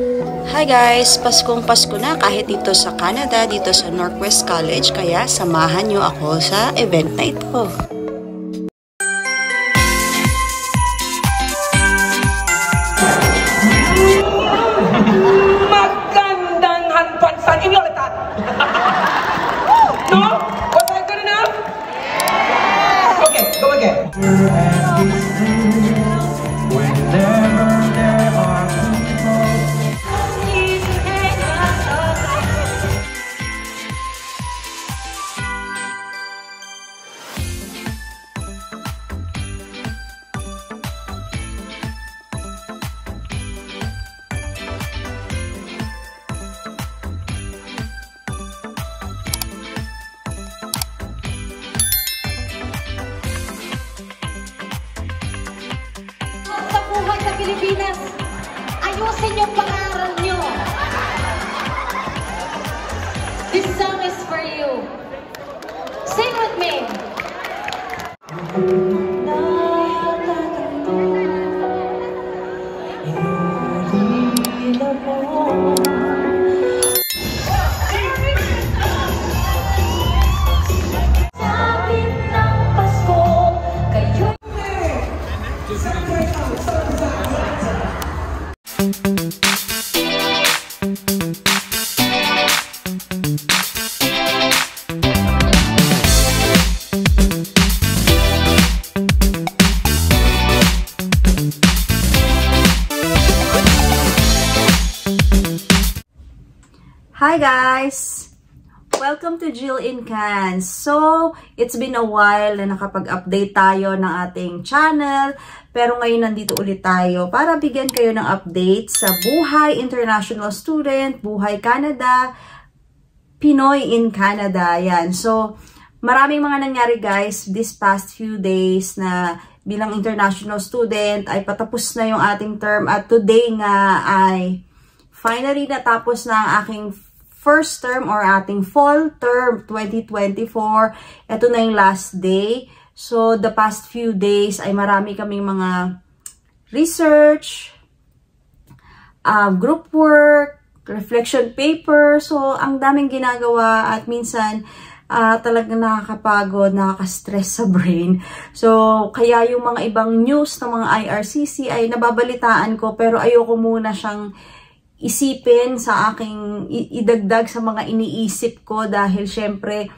Hi guys! Paskong Pasko na kahit dito sa Canada, dito sa Northwest College, kaya samahan nyo ako sa event na ito. Magandang hanpansan inyo ulit. No? Was I good enough? Okay, go again. Sa Pilipinas, ayusin yung pag-aaral nyo. This song is for you. Sing with me. Hi guys! Welcome to Jill in Cannes. So, it's been a while na nakapag-update tayo ng ating channel. Pero ngayon nandito ulit tayo para bigyan kayo ng update sa buhay international student, buhay Canada, Pinoy in Canada. Yan. So, maraming mga nangyari guys this past few days na bilang international student ay patapos na yung ating term. At today nga ay finally natapos na ang aking first term or ating fall term 2024. Ito na yung last day. So, the past few days ay marami kaming mga research, group work, reflection paper. So, ang daming ginagawa at minsan talagang nakakapagod, nakaka-stress sa brain. So, kaya yung mga ibang news ng mga IRCC ay nababalitaan ko pero ayoko muna siyang isipin sa aking, idagdag sa mga iniisip ko dahil syempre,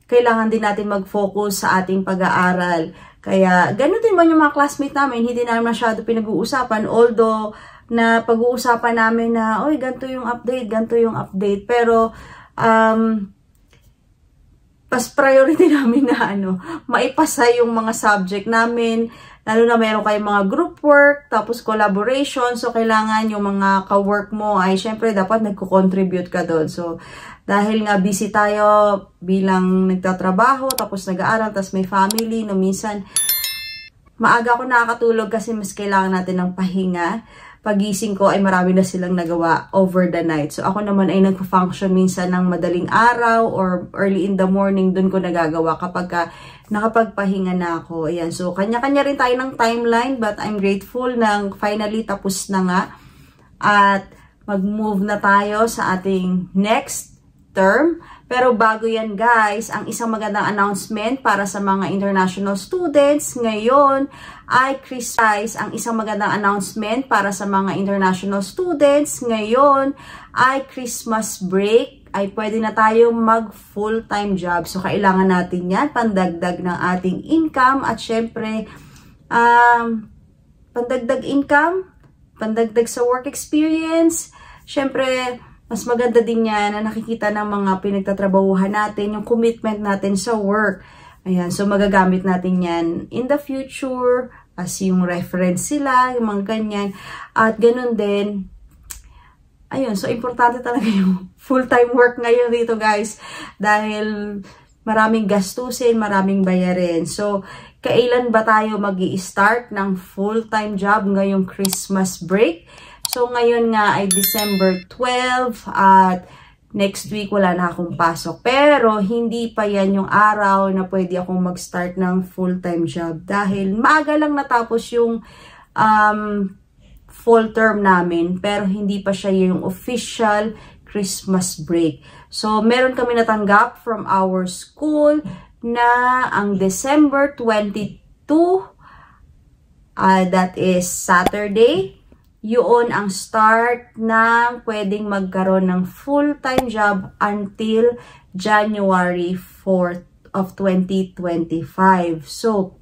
kailangan din natin mag-focus sa ating pag-aaral. Kaya, ganun din ba yung mga classmate namin, hindi namin masyado pinag-uusapan, although, na pag-uusapan namin na, oy, ganito yung update, pero, pas priority namin na, maipasa yung mga subject namin, lalo na meron kayong mga group work, tapos collaboration. So, kailangan yung mga ka-work mo ay syempre dapat nagko-contribute ka doon. So, dahil nga busy tayo bilang nagtatrabaho, tapos nag-aaral, tapos may family, no, minsan maaga ako nakakatulog kasi mas kailangan natin ng pahinga. Pagising ko ay marami na silang nagawa over the night. So, ako naman ay nagpo-function minsan ng madaling araw or early in the morning, dun ko nagagawa kapag nakapagpahinga na ako. Ayan. So, kanya-kanya rin tayo ng timeline but I'm grateful na finally tapos na nga. At mag-move na tayo sa ating next term. Pero bago yan guys, ang isang magandang announcement para sa mga international students ngayon ay ang isang magandang announcement para sa mga international students ngayon ay Christmas break. Ay pwede na tayo mag full-time job. So kailangan natin yan, pandagdag ng ating income at syempre pandagdag income, pandagdag sa work experience, syempre mas maganda din yan na nakikita ng mga pinagtatrabahuhan natin, yung commitment natin sa work. Ayan, so magagamit natin yan in the future, as yung reference sila, yung mga ganyan. At ganun din, ayun, so importante talaga yung full-time work ngayon dito guys. Dahil maraming gastusin, maraming bayarin. So, kailan ba tayo mag-i-start ng full-time job ngayong Christmas break? So, ngayon nga ay December 12 at next week wala na akong pasok. Pero, hindi pa yan yung araw na pwede akong mag-start ng full-time job. Dahil maaga lang natapos yung fall term namin, pero hindi pa siya yung official Christmas break. So, meron kami natanggap from our school na ang December 22, that is Saturday, yun ang start ng pwedeng magkaroon ng full-time job until January 4th of 2025. So,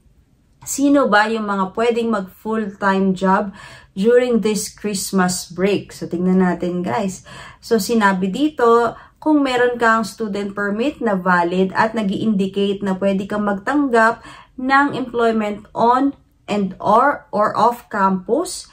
sino ba yung mga pwedeng mag full-time job during this Christmas break? So, tingnan natin guys. So, sinabi dito, kung meron kang student permit na valid at nag-i-indicate na pwede kang magtanggap ng employment on and or off campus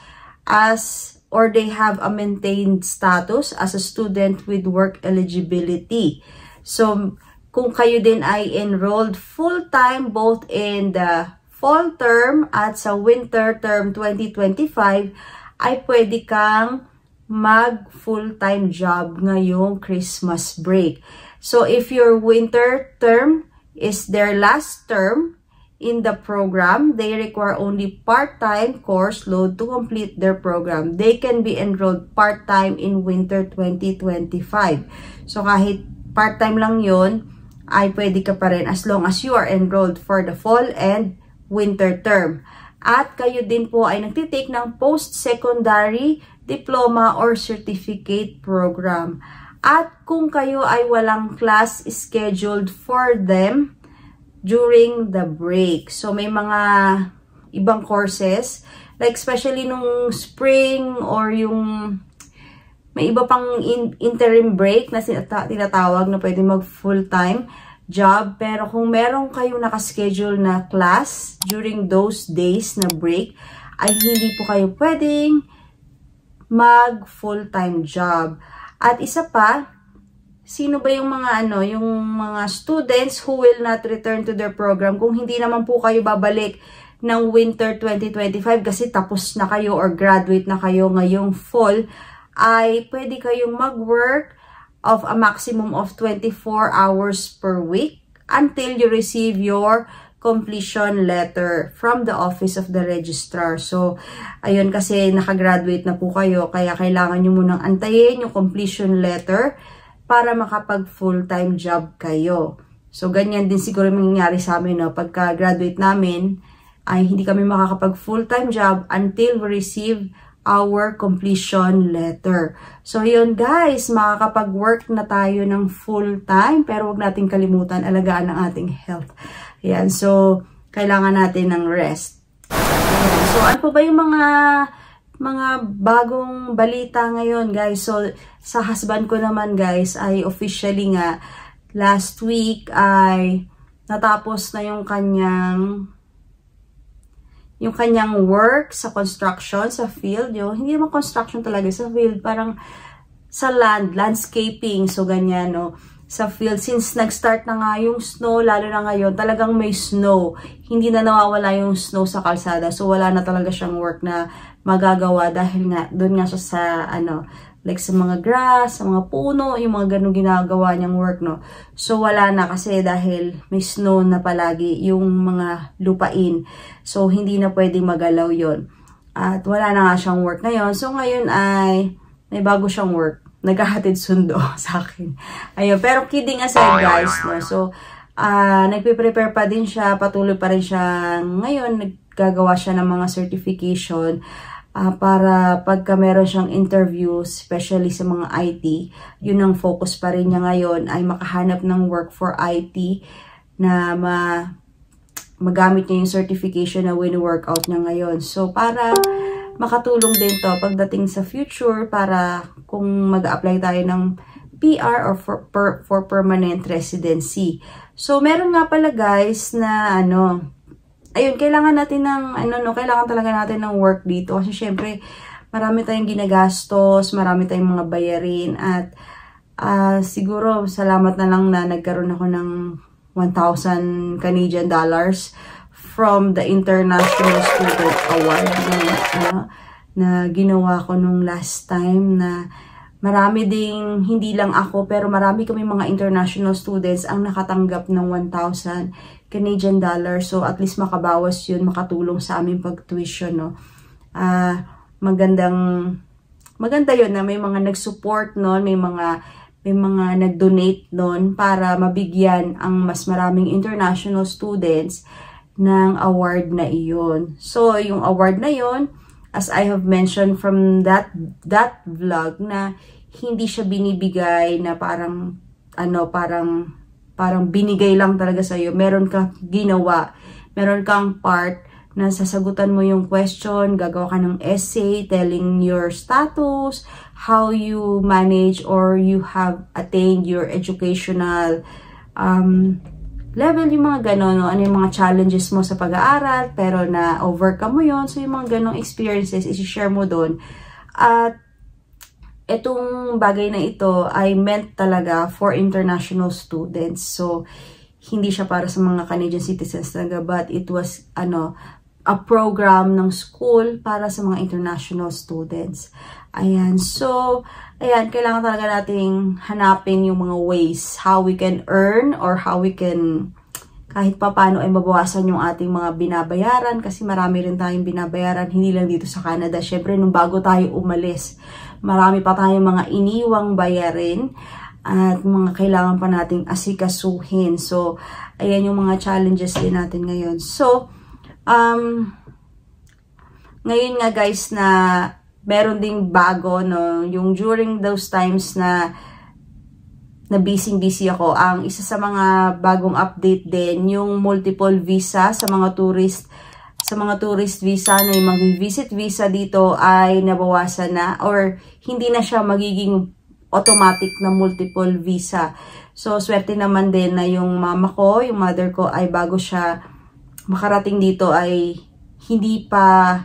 or they have a maintained status as a student with work eligibility. So, kung kayo din ay enrolled full-time both in the fall term at sa winter term 2025, ay pwede kang mag full-time job ngayong Christmas break. So, if your winter term is their last term in the program, they require only part-time course load to complete their program. They can be enrolled part-time in winter 2025. So, kahit part-time lang yun, ay pwede ka pa rin as long as you are enrolled for the fall and winter term. At kayo din po ay nagtitake ng post-secondary diploma or certificate program. At kung kayo ay walang class scheduled for them during the break. So, may mga ibang courses, like especially nung spring or yung may iba pang interim break na tinatawag na pwede mag full-time job. Pero kung meron kayong nakaschedule na class during those days na break, ay hindi po kayo pwedeng mag full-time job. At isa pa, sino ba yung mga yung mga students who will not return to their program kung hindi naman po kayo babalik ng winter 2025 kasi tapos na kayo or graduate na kayo ngayong fall, ay pwede kayong mag-work of a maximum of 24 hours per week until you receive your completion letter from the office of the registrar. So, ayun, kasi nakagraduate na po kayo, kaya kailangan nyo munang antayin yung completion letter para makapag full-time job kayo. So, ganyan din siguro mangyayari sa amin, no? Pagka-graduate namin, ay hindi kami makakapag full-time job until we receive our completion letter. So, yun guys, makakapag-work na tayo ng full-time, pero wag nating kalimutan alagaan ang ating health. Ayan, so, kailangan natin ng rest. Ayan. So, ano po ba yung mga bagong balita ngayon, guys? So, sa husband ko naman, guys, ay officially nga, last week ay natapos na yung kanyang work sa construction, sa field. Hindi naman construction talaga, sa field, parang sa landscaping, so ganyan, no? Sa field, since nag-start na nga yung snow, lalo na ngayon, talagang may snow. Hindi na nawawala yung snow sa kalsada. So, wala na talaga siyang work na magagawa dahil nga, doon nga siya sa, like sa mga grass, sa mga puno, yung mga ganun ginagawa niyang work, no? So, wala na kasi dahil may snow na palagi yung mga lupain. So, hindi na pwedeng magalaw yon. At wala na nga siyang work ngayon. So, ngayon ay may bago siyang work. Naghahatid sundo sa akin. Ayun, pero kidding aside guys, no? So, nagpe-prepare pa din siya, patuloy pa rin siya ngayon, naggagawa siya ng mga certification para pagka meron siyang interview, especially sa mga IT, yun ang focus pa rin niya ngayon, ay makahanap ng work for IT na magamit niya yung certification na win-workout niya ngayon. So, para makatulong din to pagdating sa future para kung mag-apply tayo ng PR or for permanent residency. So, meron nga pala guys na ayun, kailangan natin ng kailangan talaga natin ng work dito kasi syempre marami tayong ginagastos, marami tayong mga bayarin at siguro salamat na lang na nagkaroon ako ng 1,000 Canadian dollars from the International Student Award na ginawa ko nung last time, na marami ding, hindi lang ako, pero marami kami mga international students ang nakatanggap ng 1,000 Canadian dollars. So, at least makabawas yun, makatulong sa aming pag-tuition, no? maganda yun na may mga nag-support nun, may mga nag-donate nun para mabigyan ang mas maraming international students ng award na iyon. So, yung award na iyon, as I have mentioned from that vlog, na hindi siya binibigay na parang binigay lang talaga sa'yo. Meron kang ginawa, meron kang part na sasagutan mo yung question, gagawa ka ng essay telling your status, how you manage or you have attained your educational level, yung mga gano'n, no? Ano yung mga challenges mo sa pag-aaral, pero na-overcome mo yon. So, yung mga ganong experiences, isi-share mo doon. At itong bagay na ito ay meant talaga for international students. So, hindi siya para sa mga Canadian citizens talaga, but it was, a program ng school para sa mga international students. Ayan. So, ayan, kailangan talaga nating hanapin yung mga ways how we can earn or how we can kahit pa paano ay mabawasan yung ating mga binabayaran kasi marami rin tayong binabayaran, hindi lang dito sa Canada. Syempre, nung bago tayo umalis, marami pa tayong mga iniwang bayarin at mga kailangan pa nating asikasuhin. So, ayan yung mga challenges din natin ngayon. So, ngayon nga guys na meron ding bago, no, yung during those times na busy ako, ang isa sa mga bagong update din, yung multiple visa sa mga tourist visa na yung mag-visit visa dito ay nabawasan na or hindi na siya magiging automatic na multiple visa. So, swerte naman din na yung mother ko ay bago siya makarating dito ay hindi pa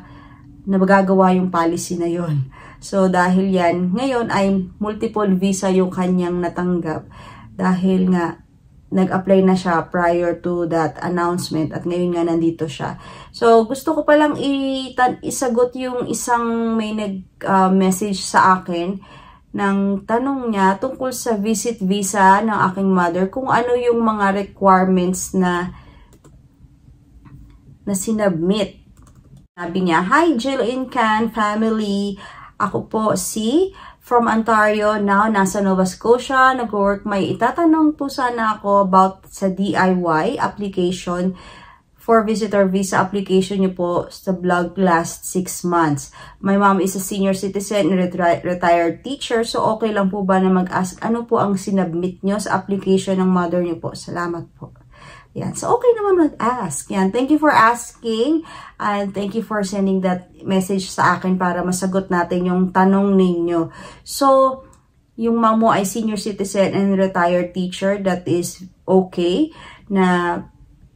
nagagawa yung policy na yon. So, dahil yan, ngayon ay multiple visa yung kanyang natanggap dahil nga nag-apply na siya prior to that announcement at ngayon nga nandito siya. So, gusto ko palang isagot yung isang may nag-message sa akin ng tanong niya tungkol sa visit visa ng aking mother, kung ano yung mga requirements na sinubmit. Sabi niya, "Hi Jill and Can family. Ako po si from Ontario, now nasa Nova Scotia, nag-work. May itatanong po sana ako about sa DIY application for visitor visa application niyo po sa blog last 6 months. My mom is a senior citizen and retired teacher. So okay lang po ba na mag-ask ano po ang sinubmit niyo sa application ng mother niyo po? Salamat po." Yan. So, okay naman mag-ask. Yan. Thank you for asking and thank you for sending that message sa akin para masagot natin yung tanong ninyo. So, yung mom mo ay senior citizen and retired teacher. That is okay na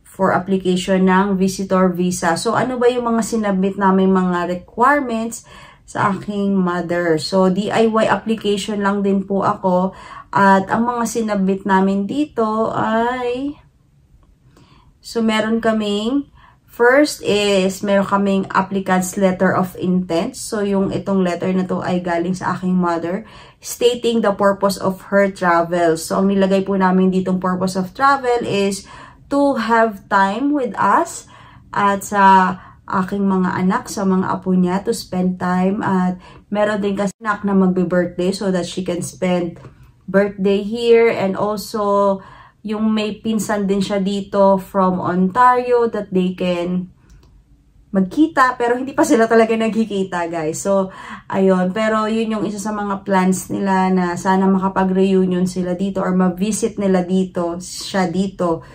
for application ng visitor visa. So, ano ba yung mga sinubmit namin mga requirements sa aking mother? So, DIY application lang din po ako. At ang mga sinubmit namin dito ay... So, meron kaming, first is, meron kaming applicant's letter of intent. So, yung itong letter na to ay galing sa aking mother, stating the purpose of her travel. So, ang nilagay po namin ditong purpose of travel is to have time with us at sa aking mga anak, sa mga apo niya, to spend time. At meron din kasi anak na magbe-birthday so that she can spend birthday here and also... Yung may pinsan din siya dito from Ontario that they can magkita. Pero hindi pa sila talaga nagkikita, guys. So, ayun. Pero yun yung isa sa mga plans nila na sana makapag-reunion sila dito or ma-visit nila dito, siya dito.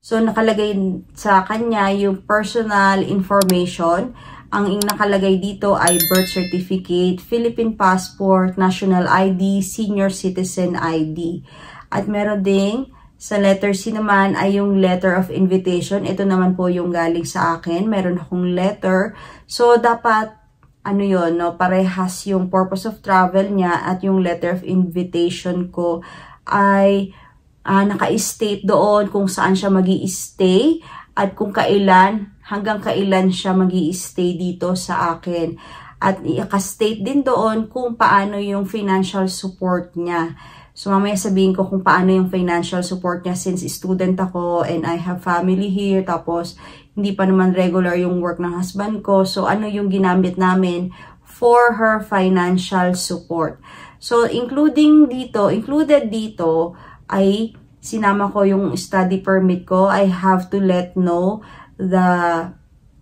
So, nakalagay sa kanya yung personal information. Ang nakalagay dito ay birth certificate, Philippine passport, national ID, senior citizen ID. At meron ding sa letter C naman ay yung letter of invitation. Ito naman po yung galing sa akin. Meron akong letter. So, dapat, ano yun, no? Parehas yung purpose of travel niya at yung letter of invitation ko ay naka-state doon kung saan siya magi-stay at kung kailan, hanggang kailan siya magi-stay dito sa akin. At i-state din doon kung paano yung financial support niya. So, mamaya sabihin ko kung paano yung financial support niya since student ako and I have family here. Tapos, hindi pa naman regular yung work ng husband ko. So, ano yung ginamit namin for her financial support. So, included dito ay sinama ko yung study permit ko. I have to let know the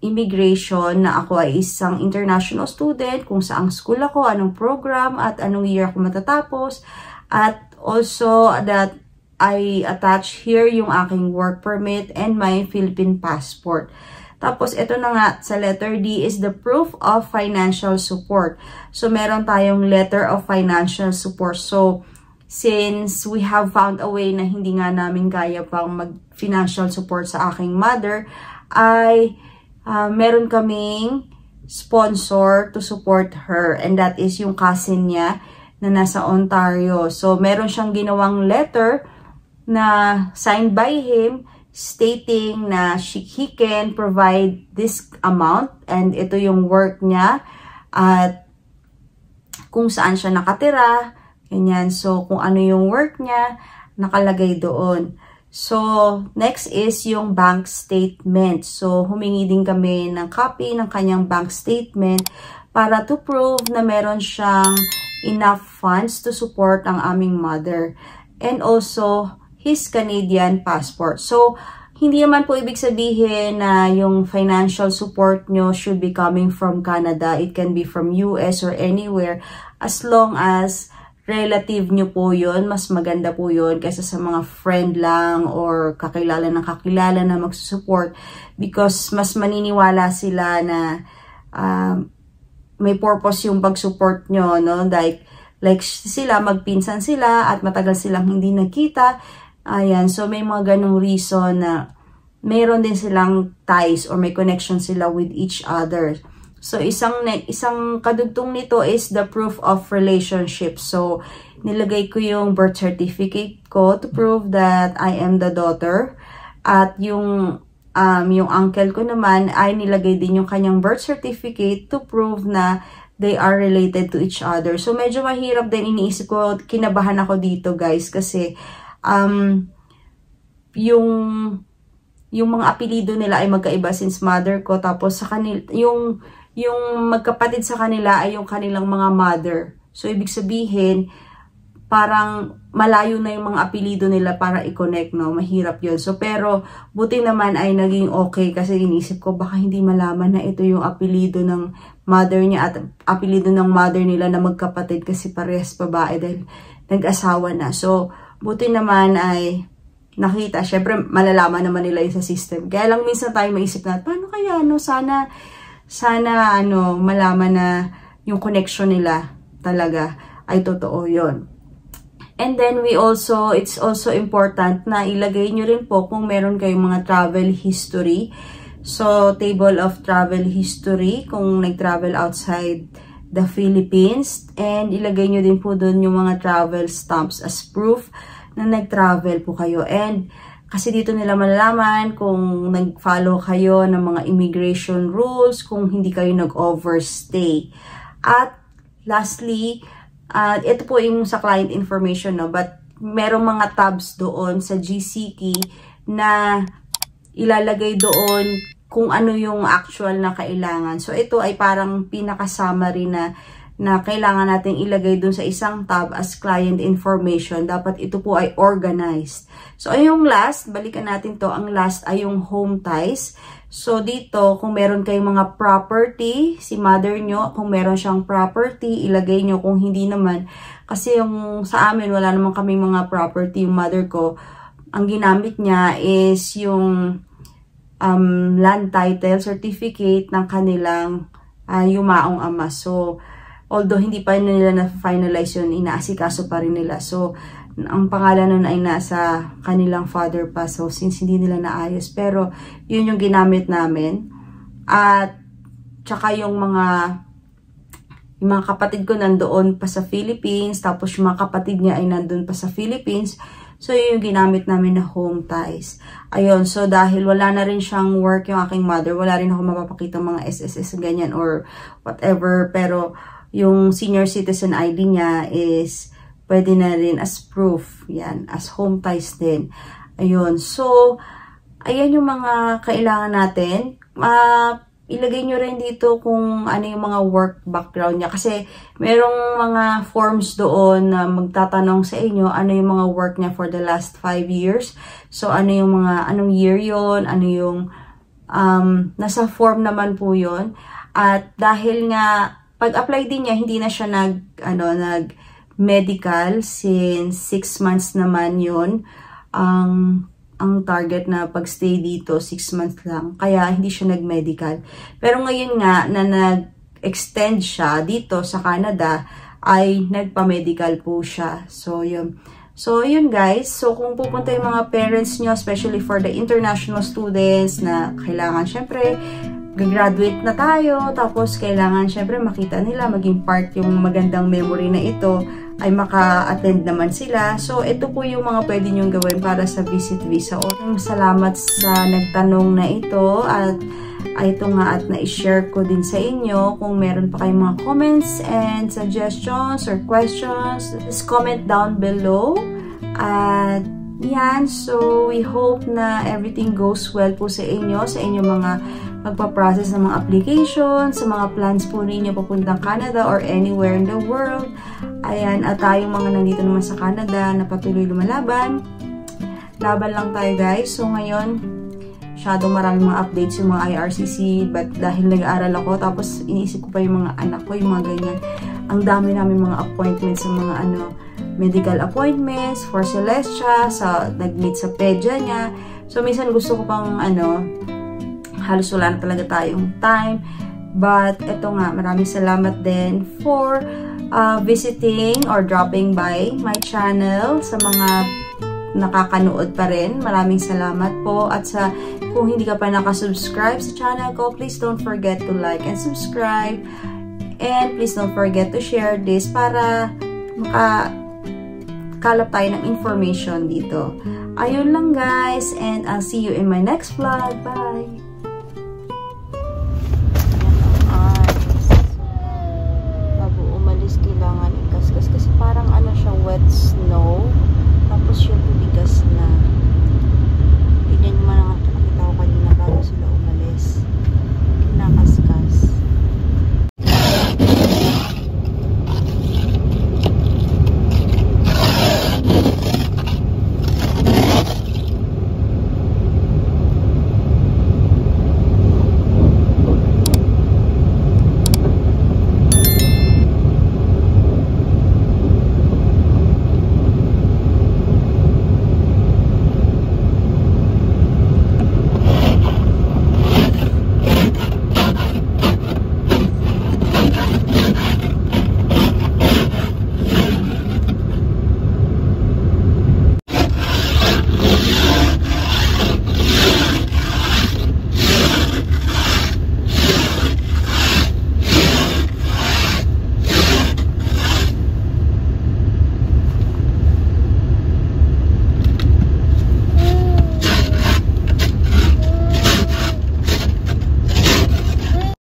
immigration na ako ay isang international student, kung saang school ako, anong program, at anong year ako matatapos. At also that I attach here yung aking work permit and my Philippine passport. Tapos ito na nga sa letter D is the proof of financial support. So meron tayong letter of financial support. So since we have found a way na hindi nga namin kaya pang mag-financial support sa aking mother, ay meron kaming sponsor to support her, and that is yung cousin niya na nasa Ontario. So, meron siyang ginawang letter na signed by him stating na he can provide this amount, and ito yung work niya at kung saan siya nakatira, ganyan. So, kung ano yung work niya, nakalagay doon. So, next is yung bank statement. So, humingi din kami ng copy ng kanyang bank statement para to prove na meron siyang enough funds to support ang aming mother. And also, his Canadian passport. So, hindi naman po ibig sabihin na yung financial support nyo should be coming from Canada. It can be from US or anywhere. As long as relative nyo po yun, mas maganda po yun kaysa sa mga friend lang or kakilala ng kakilala na magsusupport, because mas maniniwala sila na may purpose yung pag-support nyo, no? Like sila, magpinsan sila at matagal silang hindi nagkita. Ayan, so may mga ganong reason na mayroon din silang ties or may connection sila with each other. So, isang kadugtong nito is the proof of relationship. So, nilagay ko yung birth certificate ko to prove that I am the daughter. At yung uncle ko naman ay nilagay din yung kanyang birth certificate to prove na they are related to each other. So, medyo mahirap din, iniisip ko, kinabahan ako dito guys, kasi yung mga apelido nila ay magkaiba since mother ko, tapos sa kanila, yung magkapatid sa kanila ay yung kanilang mga mother. So, ibig sabihin, parang malayo na yung mga apelido nila para i-connect, no? Mahirap yun. So, pero, buti naman ay naging okay kasi inisip ko, baka hindi malaman na ito yung apelido ng mother niya at apelido ng mother nila na magkapatid kasi parehas babae dahil nag-asawa na. So, buti naman ay nakita. Syempre, malalaman naman nila yun sa system. Kaya lang minsan tayo maisip na, paano kaya, no? Sana malaman na yung connection nila talaga ay totoo yon. And then it's also important na ilagay nyo rin po kung meron kayong mga travel history. So, table of travel history kung nag-travel outside the Philippines. And ilagay nyo din po doon yung mga travel stamps as proof na nag-travel po kayo. And kasi dito nila malalaman kung nag-follow kayo ng mga immigration rules, kung hindi kayo nag-overstay. At lastly, ito po yung sa client information, no? But merong mga tabs doon sa GCKey na ilalagay doon kung ano yung actual na kailangan. So ito ay parang pinaka-summary na kailangan natin ilagay dun sa isang tab as client information. Dapat ito po ay organized. So, ay yung last, balikan natin to. Ang last ay yung home ties. So, dito, kung meron kayong mga property, si mother nyo, kung meron siyang property, ilagay nyo. Kung hindi naman, kasi yung sa amin, wala naman kaming mga property. Yung mother ko, ang ginamit niya is yung land title certificate ng kanilang yumaong ama. So, although hindi pa nila na-finalize yun, inaasikaso pa rin nila. So, ang pangalan nun ay nasa kanilang father pa. So, since hindi nila naayos. Pero, yun yung ginamit namin. At, tsaka yung mga kapatid ko nandoon pa sa Philippines. Tapos, yung mga kapatid niya ay nandoon pa sa Philippines. So, yun yung ginamit namin na home ties. Ayun, so dahil wala na rin siyang work yung aking mother, wala rin ako mapapakita mga SSS ganyan or whatever. Pero, yung senior citizen ID niya is pwede na rin as proof. Yan, as home ties din. Ayun. So, ayan yung mga kailangan natin. ilagay nyo rin dito kung ano yung mga work background niya. Kasi merong mga forms doon na magtatanong sa inyo ano yung mga work niya for the last 5 years. So, ano yung mga, anong year yon, ano yung, nasa form naman po yon. At dahil nga, pag-apply din niya, hindi na siya nag-medical since 6 months naman yon. Ang target na pagstay dito, 6 months lang. Kaya, hindi siya nag-medical. Pero ngayon nga, na nag-extend siya dito sa Canada, ay nagpa-medical po siya. So, yun. So, yun guys. So, kung pupunta yung mga parents nyo, especially for the international students na kailangan, syempre, gagraduate na tayo. Tapos, kailangan, syempre, makita nila, maging part yung magandang memory na ito, ay maka-attend naman sila. So, ito po yung mga pwede nyong gawin para sa visit visa. Salamat sa nagtanong na ito at ito nga at na-share ko din sa inyo. Kung meron pa kayong mga comments and suggestions or questions, just comment down below. At yan, so we hope na everything goes well po sa inyong mga magpa-process ng mga applications, sa mga plans po ninyo papuntang Canada or anywhere in the world. Ayan, at tayong mga nandito naman sa Canada na patuloy lumalaban. Laban lang tayo guys. So ngayon, masyadong maraming mga updates yung mga IRCC, but dahil nag-aaral ako, tapos iniisip ko pa yung mga anak ko, yung mga ganyan. Ang dami namin mga appointments sa mga medical appointments for Celestia, nag-meet sa pedya niya. So minsan gusto ko pang halos wala na talaga tayong time. But eto nga, maraming salamat din for visiting or dropping by my channel. Sa mga nakakanood pa rin, maraming salamat po. At kung hindi ka pa nakasubscribe sa channel ko, please don't forget to like and subscribe. And please don't forget to share this para makakalap tayo ng information dito. Ayun lang guys, and I'll see you in my next vlog. Bye!